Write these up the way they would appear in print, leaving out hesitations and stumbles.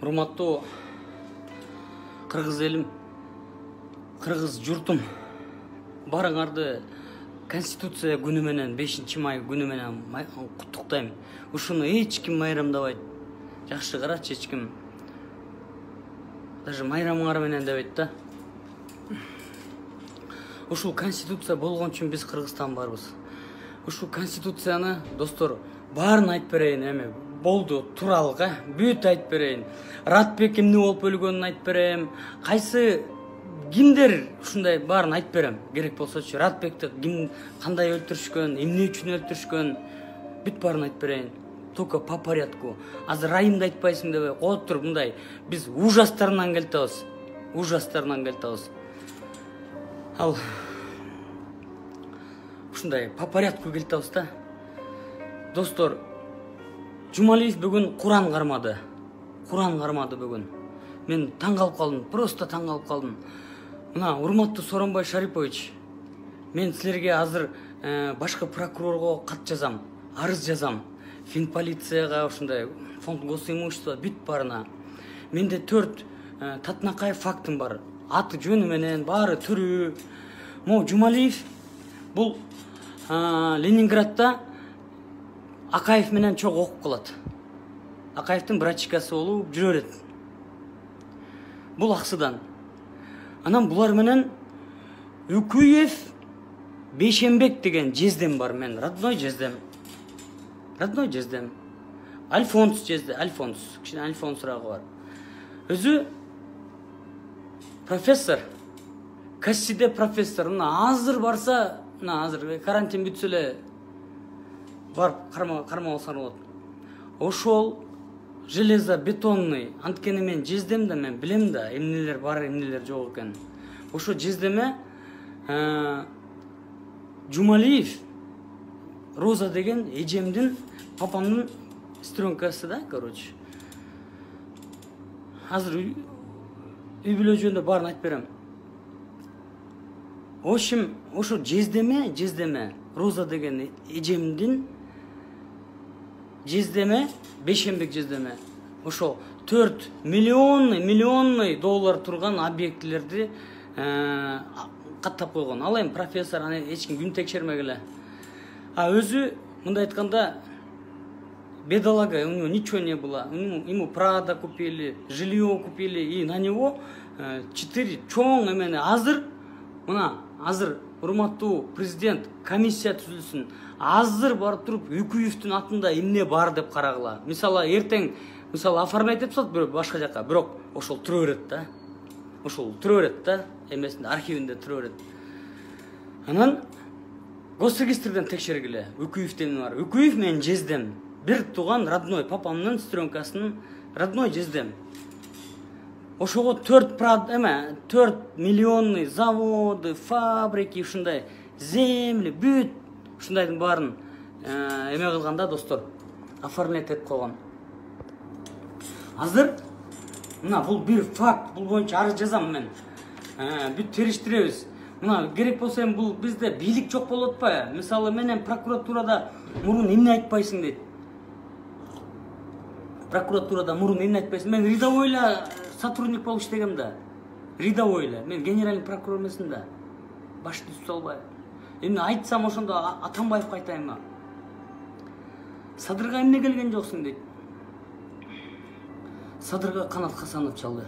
Урматтуу кыргыз элим, кыргыз журтум, баарыңарды Конституция күнү менен 5-май күнү менен куттуктайм. Ушуну эч ким майрамдабайт. Жакшы карачы, эч ким даже майрамыңар менен дебейт да. Ушул Конституция болгон үчүн биз Кыргызстан барбыз. Ушул Конституцияны, достор, баарын айтып берейин эми. Болду, туралга, бүт айтып берейин. Ратбек эмне болуп өлгөнүн айтып берем. Кайсы кимдер ушундай баарын айтып берем. Керек болсочу, Ратбекти ким кандай өлтүрүшкөн, эмне үчүн өлтүрүшкөн, бүт баарын айтып берейин. Только по порядку. Азыр райымды айтпайсың деп коюп туруп мындай биз ужастарынан келтебиз. Ужастарынан келтебиз. Ал ушундай по порядку келтебиз да. Достор, Жумалиев бүгүн Куран кармады. Куран кармады бүгүн. Мен таң калып калдым, просто таң калып калдым. Мына урматтуу Сооронбай Шарипович, мен силерге азыр башкы прокурорго кат жазам, арыз жазам. Финполицияга, ушундай фонд госимущества бүт барына. Менде 4 татынакай фактым бар. Аты жөнү менен баары түрү. Мо Жумалиев бул Ленинградда Акаев менен чок окуп калат. Акаевдин брачкасы болуп жүрө берет. Бул аксыдан. Анан булар менен Үкүев, Бейшембек деген жездем бар, мен родной жездем. Родной жездем. Альфонс жезде, Альфонс, кичине Альфонсурагы бар. Өзү профессор, Кассиде профессор. Мына азыр барса, мына азыр карантин бүтсө эле барып кармап алсаң болот. Ошол железобетонный, анткени мен жездем да, мен билем да, эмнелер бар, эмнелер жок экен. Ошо жездеме Жумалиев Роза деген эжемдин, папамдын сестренкасы да, короче. Азыр үй бүлө жөнүндө баарын айтып берем. Ошим, ошо жездеме Роза деген эжемдин жездеме, Бейшембек жездеме. Ошо 4 миллионный доллар турган объектилерди каттап койгон. Ал эми профессор, аны эч ким күн текшермек эле. А өзү мындай айтканда бедолага, у него ничего не было. Ему Прада купили, жилье купили, и на него 4 чоң эмени. Азыр мына азыр урматтуу президент комиссия түзүлсүн. Азыр барып туруп Үкүевдин атында эмне бар деп карагыла. Мисалы эртең оформлять деп сот бирөө башка жакка, бирок ошол турө берет да. Ошол турө берет да, эмесинде архивинде турө берет. Анан госрегистрден текшергиле. Үкүевден бар. Үкүев менен жездем. Бир туган родной, папамдын сестренкасынын родной жездем. Ошого 4 миллионный заводы, фабрики, ушундай земли, бүт ушундайдын баарын эме кылганда, достор, оформлять этип койгон. Азыр мына бул бир факт, бул боюнча арыз жазам мен. Бүт териштиребиз. Мына керек болсо эми бул бизде бийлик жок болуп атпайбы? Мисалы менен прокуратурада мурун эмне айтпайсың дейт. Прокуратурада мурун эмне айтпайсың? Мен рядовойла сотрудник болуп иштегем да. Рядовойла. Мен генеральный прокурор эмесмин да. Башты түзүп албай. Эмне айтсам ошондо Атамбаевге айтайынбы? Садырга эмне келген жоксуң дейт. Садырга Канат Хасанов чалды.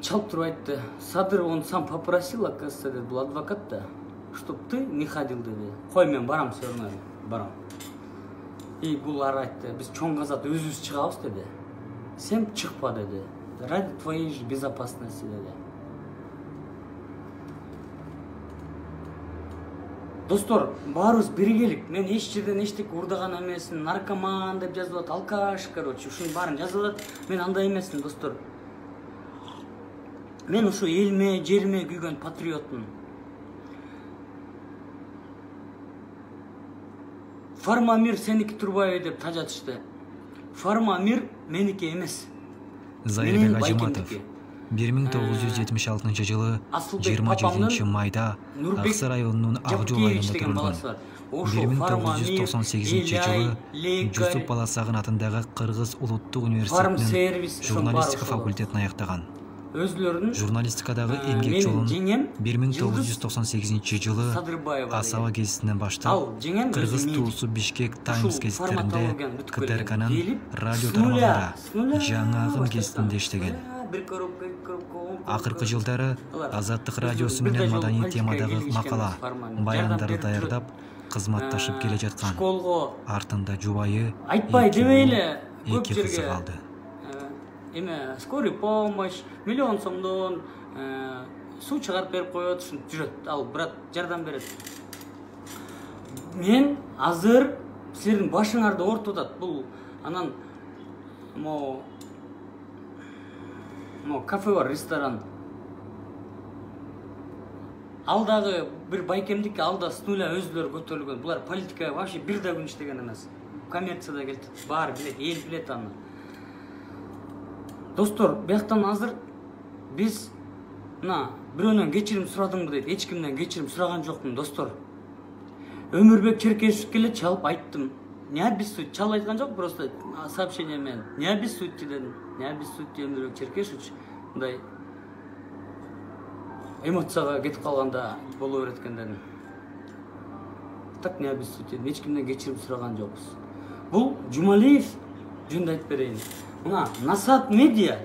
Чалып туруп айтты. Садыр, он сам попросил, оказывается, dedi, был адвокат да, чтоб ты не ходил, dedi. Кой, мен барам, все равно барам. И булар айтты, биз чоң казат өзүбүз чыгабыз, dedi. Сен чыкпа, dedi. Ради твоей же безопасности, dedi. Достор, баарыбыз биргелик. Мен эч жерден эчтеке урдаган эмесмин, наркоман деп жазылат, алкаш, короче, ушунун баарын жазылат. Мен андай эмесмин, достор. Мен ушу элиме, жериме күйгөн патриотмун. Фармамир сеники Турбаев деп тажатышты. Фармамир меники эмес. Зайырбек Ажыматов 1976 жылы 28 майда Аксай районунун Ак Жол айылында турган. 1998 жылы Жусуп Баласагын атындагы Кыргыз улуттук университетинин журналистика факультетин аяктаган. Журналистикадагы эмгек жолун 1998 жылы Асаба гезитинен баштап, Кыргыз Туусу Бишкек Таймс гезиттеринде, КТРКнын радио тармагында, Жаңы Агым гезитинде иштеген. Акыркы жылдары Азаттык радиосу менен маданий темадагы макала, баяндарды даярдап, кызматташып келе жаткан. Артында жубайы айтпай дебейле көп эки кызы калды. Эме скорый помощь, миллион сомдон суу чыгарып берип коет, ушинтип жүрөт. Ал брат жардам берет. Мен азыр силердин башыңарды ортотат. Бул анан мо кафе бар, ресторан. Алдагы бир байкемдик, алда стуля өзүлөр көтөрүлгөн. Булар политикага вообще бир да күн иштеген эмес. Коммерцияда келди. Бар билет, эл билет аны. Достор, бияктан азыр биз бирөөнөн кечирим сурадыңбы дейт. Эч кимден кечирим сураган жокмун, достор. Өмүрбек Черкешев келе чалып айттым. Не обессудь, чалып айткан жок, просто сообщение менен. Не обессудьте дедим. Не обессудьте Өмүрбек Черкешевич. Мындай эмоцияга кетип калганда боло берет экен дедим. Так не обессудьте, эч кимден кечирим сураган жокпуз. Бул Жумалиев жөнүндө айтып берейин. Мына Насаат медиа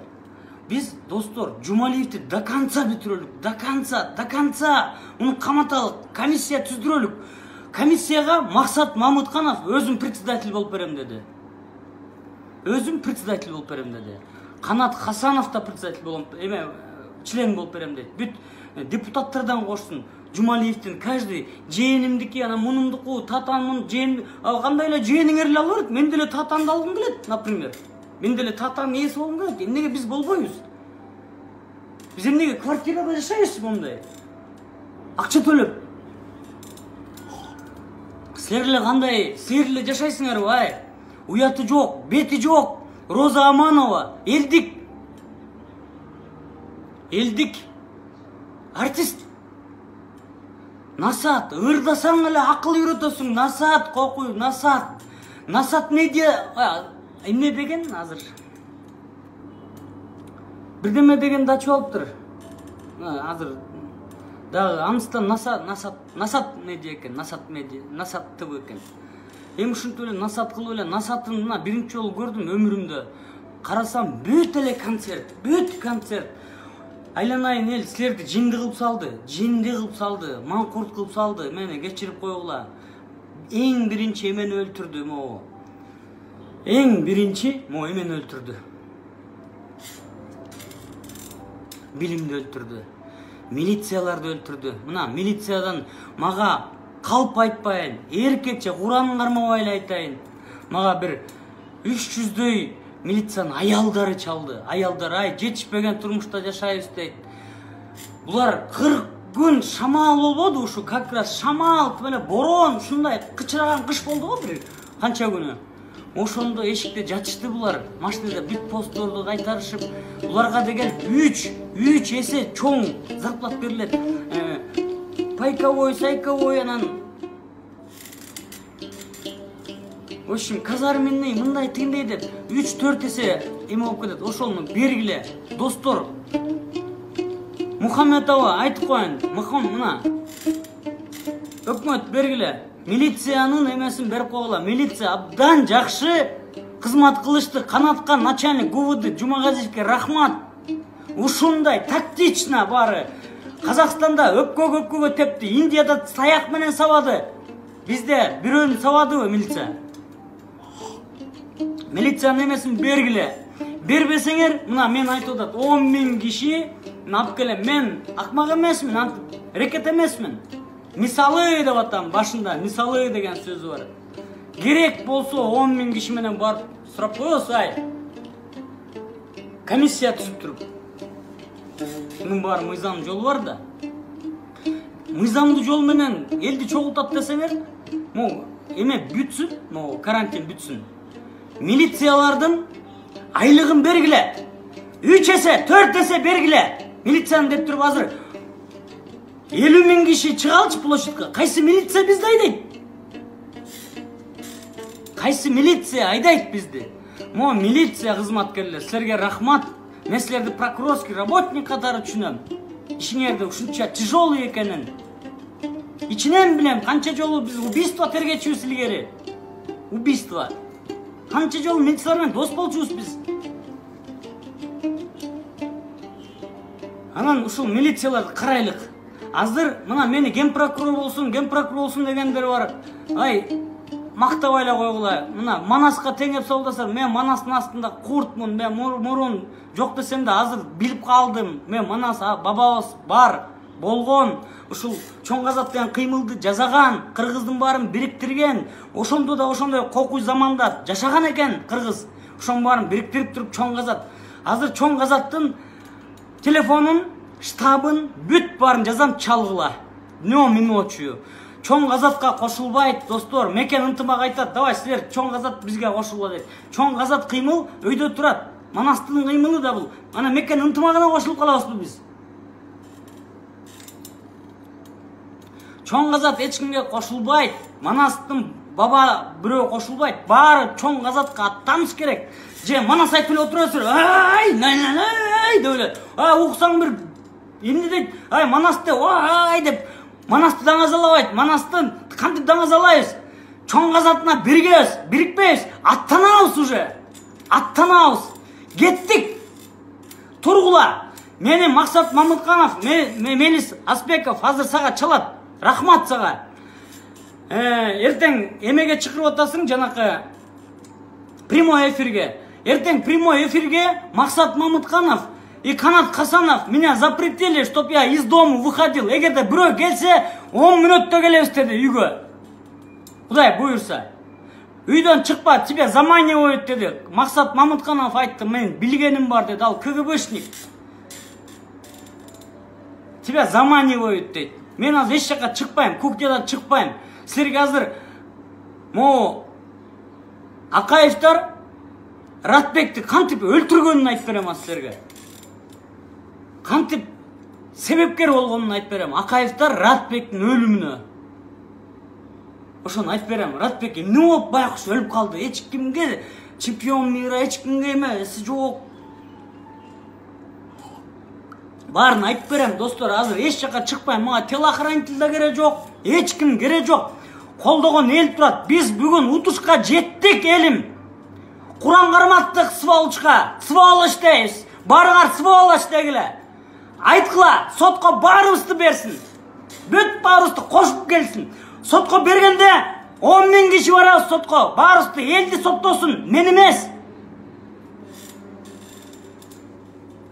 биз, достор, Жумалиевди до конца бүтүрөлүк, до конца. Уну каматалык комиссия түздүрөлүк. Комиссияга Максат Мамутканов өзүм председатель болуп берем деди. Канат Хасанов да председатель болом, член болуп берем дейт. Бүт депутаттардан кошсун. Жумалиевдин каждый жээнимдики, ана мунумдуку, татанмын, жээн, кандай эле жээниңер эле алып, мен деле татанды алгым келет, например. Мен деле татанын ээси болгум келет. Эмнеге биз болбойбуз? Биз эмнеге квартирада жашайбыз мондай? Акча төлөп. Силер эле кандай, силер эле жашайсыңарбы, ай? Уяты жок, бети жок. Роза Аманова, элдик артист. Насаат, ырдасаң эле акыл үйрөтөсүң. Насаат, кокуй, Насаат медиа эмне деген азыр? Бирдеме деген дачу алыптыр. Азыр дагы аныстан Насаат медиа экен, Насаат ТВ экен. Эми ушинтип эле Насаат кылып эле, Насааттын мына биринчи жолу көрдүм өмүрүмдө. Карасам бүт эле концерт. Айланайын эл силерди жинди кылып салды, маңкурт кылып салды, мени кечирип койгула. Эң биринчи эмени өлтүрдү могу. Эмени өлтүрдү. Билимди өлтүрдү. Милицияларды өлтүрдү. Мына милициядан мага калп айтпайын, эркекче Куранын кармабай эле айтайын. Мага бир 300дөй милициянын аялдары чалды. Аялдар, ай, жетишпеген турмушта жашайбыз дейт. Булар 40 күн шамал болбоду, ушу как раз шамал менен борон, ушундай кычыраган кыш болду го бир канча күнү. Ошондо эшикте жатышты булар. Машинада бүт постторду кайтарышып, буларга деген 3 эсе чоң зарплат берилет. Пайковой, сайковой, анан в общем, казарменный, мындай тиндей деп 3-4 эсе эме болуп кетет. Ошону бергиле, достор. Мухаммедова айтып коеюн, мына өкмөт бергиле. Милициянын эмесин берип койгула. Милиция абдан жакшы кызмат кылышты. Канаткан начальник ГУВД Жумагазиевке рахмат. Ушундай тактично бары. Казакстанда өпкөгө тепти, Индияда саяк менен сабады. Бизде бирөөнү сабадыбы милиция? Милициянын эмесин бергиле. Бербесеңер, мына мен айтып атат, 10.000 киши алып келем. Мен акмак эмесмин, рекет эмесмин. Мисалы деп атам, башында мисалы деген сөзү бар. Керек болсо 10.000 киши менен барып сурап коебуз, ай. Комиссия түзүп туруп. Мунун баары мыйзам жолу бар да. Мыйзамдуу жол менен элди чогултат десеңер, эме бүтсүн, карантин бүтсүн. Милициялардын айлыгын бергиле. 3 эсе, 4 эсе бергиле. Милицияны деп туруп азыр 50.000 киши чыгалчы площадька. Кайсы милиция бизди айдайт? Кайсы милиция айдайт бизди? Мо милиция кызматкерлер, силерге рахмат. Мен силерди прокурорский работник катары түшүнөм. Ишиңерди ушунча тяжелый экенин. Ичинен билем, канча жолу биз убийство тергечүбүз илгери. Убийство. Канча жолу милициялар менен дос болчубуз биз. Анан ушул милицияларды карайлык. Азыр мына мени ген прокурор болсун дегендер бар. Ай, мактабай эле койгула. Мына Манаска теңеп солдасам, мен Манастын астында куртмун, мен мурун жок десем да азыр билип калдым. Мен Манас бабабыз бар, болгон. Ушул чоң казат деген кыймылды жасаган, кыргыздын баарын бириктирген. Ошондо да ошондой кокуй заманда жашаган экен кыргыз. Ошонун баарын бириктирип туруп чоң казат. Азыр чоң казаттын телефонун, штабын, бүт барын жазам чалгыла. Днём и ночью. Чоң казатка кошулбайт, достор. Мекен ынтымак айтат, давай силер чоң казат бизге кошулгула дейт. Чоң казат кыймыл өйдө турат. Манастын кыймылы да бул. Ана мекен ынтымагына кошулуп калабызбы биз? Чоң казат эч кимге кошулбайт. Манастын баба бирөө кошулбайт. Баары чоң казатка аттаныш керек. Же Манас айтып эле отурасызбы? Ай, най деп эле. Уксаң бир эмне дейт? Ай, Манасты, ай деп Манасты даңазалабайт. Манастын кантип даңазалайбыз? Чоң казатына биргебиз, бирикпейбиз. Аттанабыз уже. Аттанабыз. Кеттик. Тургула. Мени Максат Мамытканов, Мелис Аспеков азыр сага чалат. Рахмат сага. Эртең эмеге чакырып атасың жанакы прямой эфирге. Эртең прямой эфирге Максат Мамытканов и Канат Хасанов меня запретили, чтоб я из дома выходил. Эгерде бирөө келсе, 10 мүнөттө келебиз деди үйгө. Кудай буйрса. Үйдөн чыкпа, тебе заманивают деди. Максат Мамытканов айтты, мен билгеним бар деди. Ал КГБшник. Тебя заманивают дейт. Мен азыр эч жака чыкпайм, кухнядан чыкпайм. Силерге азыр могу Акаевтар Ратбекти кантип өлтүргөнүн айтып берем силерге. Кантип себепкер болгонун айтып берем. Акаевтар Ратбектин өлүмүнө. Ошону айтып берем. Ратбек эмне болуп байкуш өлүп калды? Эч кимге чемпион мира, эч кимге эмес, жок. Барын айтып берем, достор, азыр эч жака чыкпайм. Мага телохранитель да керек жок, эч ким керек жок. Колдогон эл турат. Биз бүгүн утушка жеттик, элим. Куран карматтык сволочь дейбиз. Барыңар сволочь дегиле. Айткыла, сотко баарыбызды берсин. Бүт баарыбызды кошуп келсин. Сотко бергенде 10 000 киши барабыз сотко. Баарыбызды элди соттосун, мен эмес.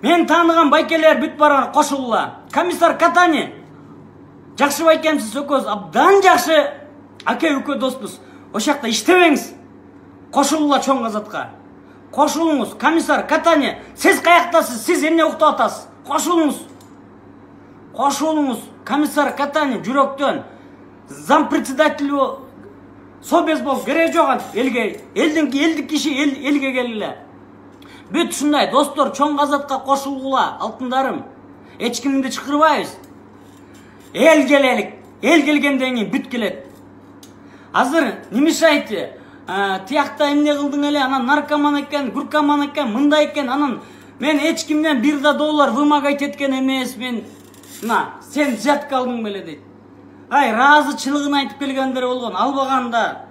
Мен тааныган байкелер бүт барар кошулула. Комиссар Катани. Жакшы байкемсиз экөөбүз абдан жакшы аке-үкө доспуз. Ошол жакта иштебеңиз. Кошулула чоң казатка. Кошулуңуз. Комиссар Катани, сиз каяктасыз? Сиз эмне уктап атасыз? Кошулуңуз. Кошулуңуз. Комиссар Катани жүрөктөн зам председателю собез болуп керек жок элге. Элдик киши элге келгиле. Бүт ушундай достор, чоң казатка кошулгула, алтындарым. Эч кимди чакырбайбыз. Эл келелик. Эл келгенден кийин бүт келет. Азыр не мешайте? Тиякта эмне кылдың эле, анан наркоман экен, гуркоман экен, мындай экен, анан мен эч кимден $1 вымогать эткен эмес, мен сен взятка алдың беле дейт. Ай, разычылыгын айтып келгендер болгон, албаганда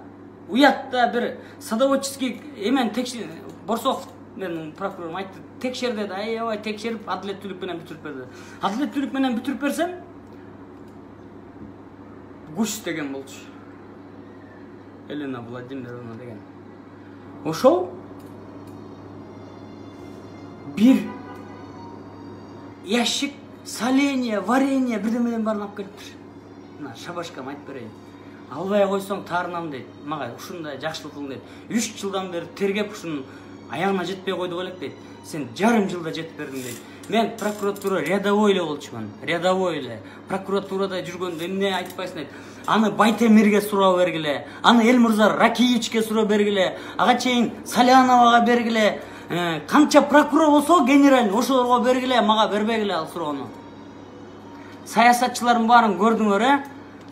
уятта бир садоводческий эмен Борсоков мен прокурорум айтты, текшер деди. Аябай текшерип адилеттүүлүк менен бүтүрүп берди. Адилеттүүлүк менен бүтүрүп берсем Гуш деген болчу. Елена Владимировна деген. Ошол бир ящик соленья, варенье бирдемеден барын алып келиптир. Мына шабашкам айтып берейин. Албай койсоң таарынам дейт. Мага ушундай жакшылык кылың дейт. 3 жылдан бери тергеп ушунун аягына жетпей койдук элек дейт. Сен жарым жылда жетип бердиң дейт. Мен прокуратура рядовой эле болчумун. Рядовой эле. Прокуратурада жүргөндө эмне айтпайсың дейт. Аны Байтемирге суроо бергиле. Аны Элмурза Ракиевичке суроо бергиле. Ага чейин Саляновага бергиле. Канча прокурор болсо генерал ошолорго бергиле, мага бербегиле ал суроону. Саясатчылардын баарын көрдүңөр,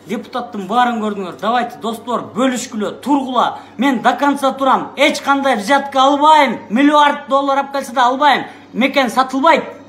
депутаттың барын көрдіңдер. Давайте, достор, бөлішкілі, тұрғыла. Мен до конца тұрам. Эч қандай взятка албайым. $1 миллиард алып келсе де албайым. Мекен сатылбайды.